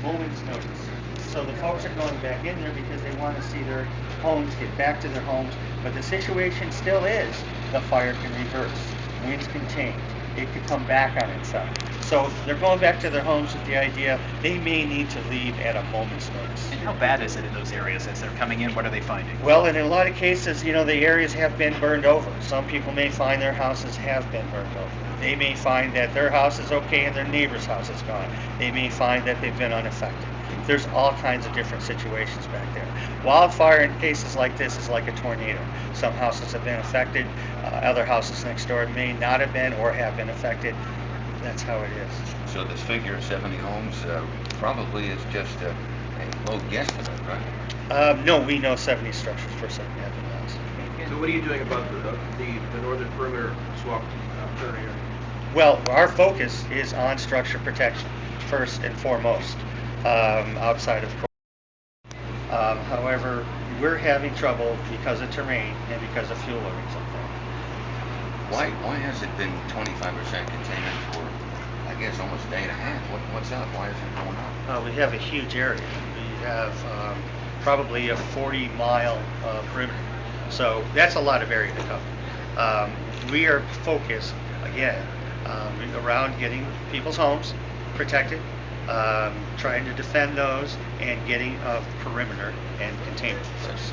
moment's notice. So the folks are going back in there because they want to see their homes, get back to their homes. But the situation still is the fire can reverse, winds can change, it could come back on itself. So they're going back to their homes with the idea they may need to leave at a moment's notice. And how bad is it in those areas as they're coming in? What are they finding? Well, and in a lot of cases, the areas have been burned over. Some people may find their houses have been burned over. They may find that their house is okay and their neighbor's house is gone. They may find that they've been unaffected. There's all kinds of different situations back there. Wildfire in cases like this is like a tornado. Some houses have been affected, other houses next door may not have been or have been affected. That's how it is. So this figure of 70 homes probably is just a low guesstimate, right? No, we know 70 structures per 70 have been lost. So what are you doing about the northern perimeter swamp area? Well, our focus is on structure protection, first and foremost, outside of however, we're having trouble because of terrain and because of fuel loadings up there. Why has it been 25% containment for, I guess, almost a day and a half? What's up? Why is it going up? We have a huge area. We have probably a 40-mile perimeter. So that's a lot of area to cover. We are focused, again, around getting people's homes protected, trying to defend those, and getting a perimeter and containment.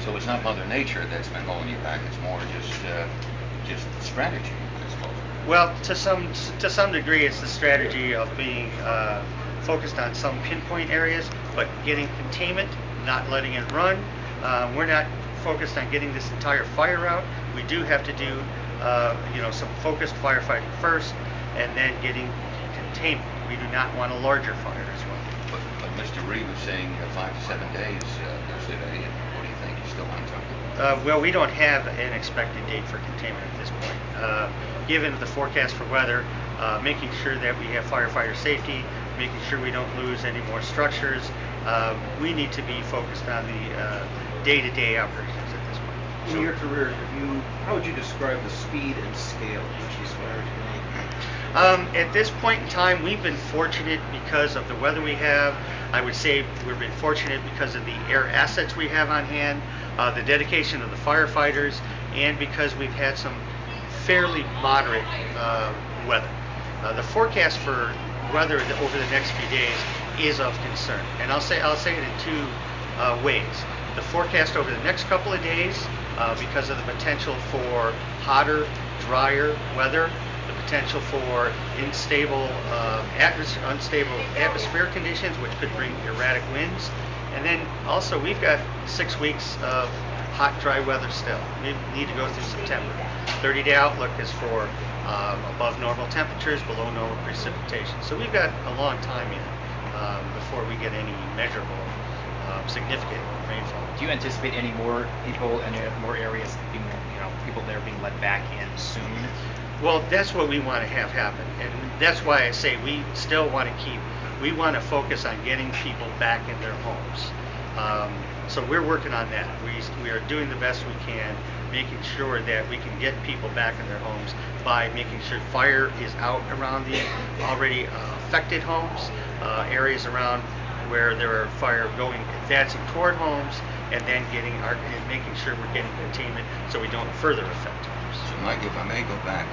So it's not Mother Nature that's been holding you back. It's more just strategy, I suppose. Well, to some degree, it's the strategy of being focused on some pinpoint areas, but getting containment, not letting it run. We're not focused on getting this entire fire out. We do have to do, some focused firefighting first, and then getting containment. We do not want a larger fire as well. But Mr. Reed was saying 5 to 7 days yesterday. What do you think? You still on target? Well, we don't have an expected date for containment at this point. Given the forecast for weather, making sure that we have firefighter safety, making sure we don't lose any more structures, we need to be focused on the day-to-day operations at this point. In your career, how would you describe the speed and scale at which these fires are made? At this point in time, we've been fortunate because of the weather we have. I would say we've been fortunate because of the air assets we have on hand, the dedication of the firefighters, and because we've had some fairly moderate weather. The forecast for weather over the next few days is of concern, and I'll say it in two ways. The forecast over the next couple of days, because of the potential for hotter, drier weather, the potential for unstable atmospheric conditions, which could bring erratic winds. And then also we've got 6 weeks of hot, dry weather still. We need to go through September. 30-day outlook is for above normal temperatures, below normal precipitation. So we've got a long time yet before we get any measurable significant rainfall. Do you anticipate any more people and more areas being, people there being let back in soon? Well, that's what we want to have happen, and that's why I say we still want to focus on getting people back in their homes. So we're working on that. We are doing the best we can, making sure that we can get people back in their homes by making sure fire is out around the already affected homes, areas around where there are fire going, advancing toward homes, and then and making sure we're getting containment so we don't further affect homes. So Mike, if I may go back,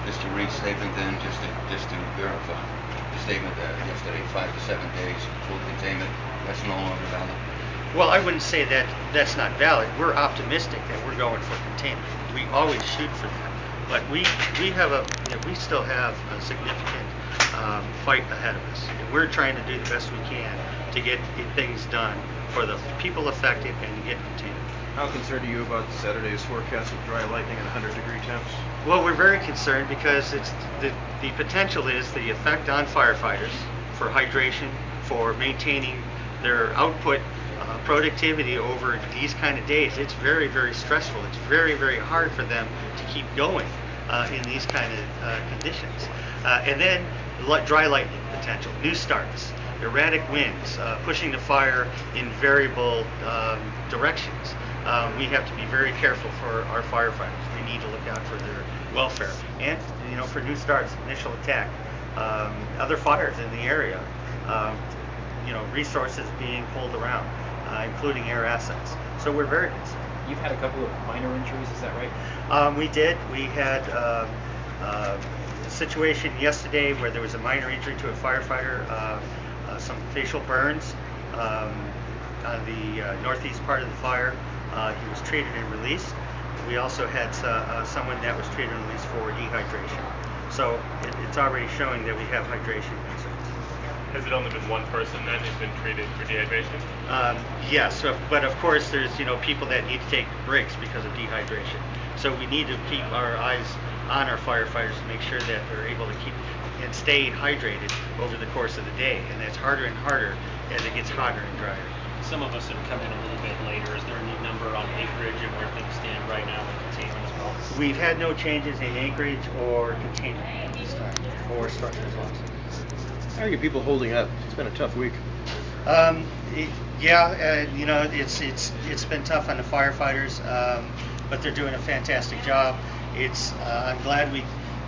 Mr. Reed's statement then, just to verify, the statement that yesterday 5 to 7 days full containment, that's no longer valid? Well, I wouldn't say that that's not valid. We're optimistic that we're going for containment. We always shoot for that, but we still have a significant fight ahead of us, and we're trying to do the best we can to get things done for the people affected and to get containment. How concerned are you about Saturday's forecast of dry lightning and 100-degree temps? Well, we're very concerned because it's the potential is the effect on firefighters for hydration, for maintaining their output, productivity over these kind of days. It's very, very stressful. It's very, very hard for them to keep going in these kind of conditions. And then dry lightning potential, new starts, erratic winds, pushing the fire in variable directions. We have to be very careful for our firefighters. We need to look out for their welfare and, for new starts, initial attack, other fires in the area. resources being pulled around, including air assets. So we're very busy. You've had a couple of minor injuries, is that right? We did. We had a situation yesterday where there was a minor injury to a firefighter, some facial burns on the northeast part of the fire. He was treated and released. We also had someone that was treated and released for dehydration. So it's already showing that we have hydration concerns. Has it only been one person that has been treated for dehydration? Yes, but of course there's people that need to take breaks because of dehydration. So we need to keep our eyes on our firefighters to make sure that they're able to keep and stay hydrated over the course of the day, and that's harder and harder as it gets hotter and drier. Some of us have come in a little bit later. Is there any number on acreage and where things stand right now in containment as well? We've had no changes in acreage or containment at this time for structures loss. How are you people holding up? It's been a tough week. It's been tough on the firefighters, but they're doing a fantastic job. I'm glad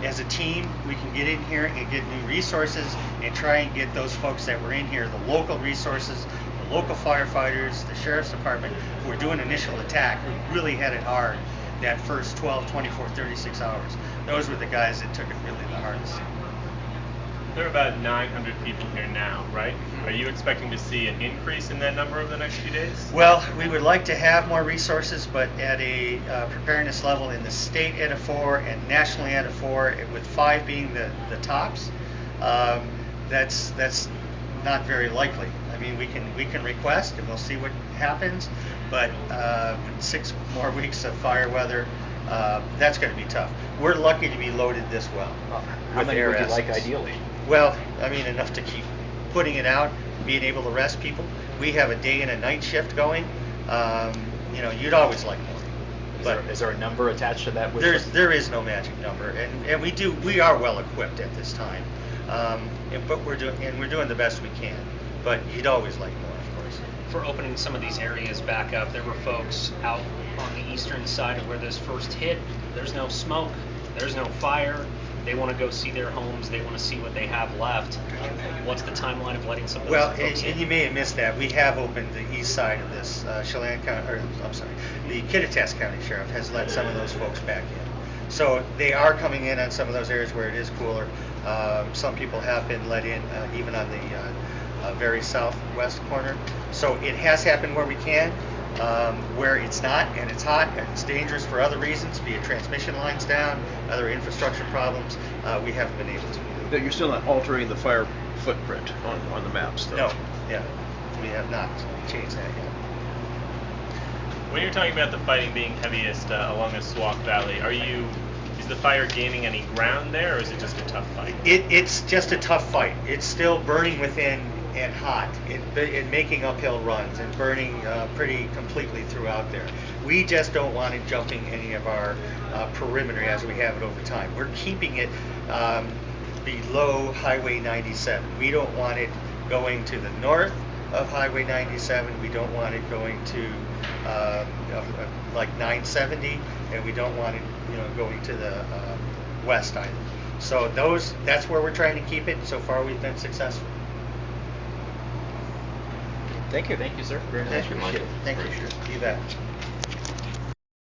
as a team, we can get in here and get new resources and try and get those folks that were in here, the local resources, the local firefighters, the sheriff's department, who were doing initial attack, who really had it hard that first 12, 24, 36 hours. Those were the guys that took it really the hardest. There are about 900 people here now, right? Are you expecting to see an increase in that number over the next few days? Well, we would like to have more resources, but at a preparedness level in the state at a 4 and nationally at a 4, with 5 being the tops, that's not very likely. I mean, we can request and we'll see what happens, but 6 more weeks of fire weather, that's going to be tough. We're lucky to be loaded this well. How many would you like ideally? Well, I mean, enough to keep putting it out, being able to rest people. We have a day and a night shift going. You'd always like more. Is there a number attached to that? There is no magic number, and we are well equipped at this time. But we're doing the best we can. But you'd always like more, of course. For opening some of these areas back up, there were folks out on the eastern side of where this first hit. There's no smoke, there's no fire. They want to go see their homes. They want to see what they have left. What's the timeline of letting some of those folks in? And you may have missed that. We have opened the east side of this. Chelan County, the Kittitas County Sheriff has let some of those folks back in. So they are coming in on some of those areas where it is cooler. Some people have been let in, even on the very southwest corner. So it has happened where we can. Where it's not and it's hot and it's dangerous for other reasons, be it transmission lines down, other infrastructure problems, we haven't been able to. But you're still not altering the fire footprint on the maps, though? No, yeah, we have not changed that yet. When you're talking about the fighting being heaviest along the Swauk Valley, is the fire gaining any ground there, or is it just a tough fight? It's just a tough fight. It's still burning within and hot in making uphill runs and burning pretty completely throughout there. We just don't want it jumping any of our perimeter as we have it over time. We're keeping it below Highway 97. We don't want it going to the north of Highway 97. We don't want it going to like 970, and we don't want it going to the west either. So that's where we're trying to keep it. So far we've been successful. Thank you. Thank you, sir. Very nice. Thank you. You bet.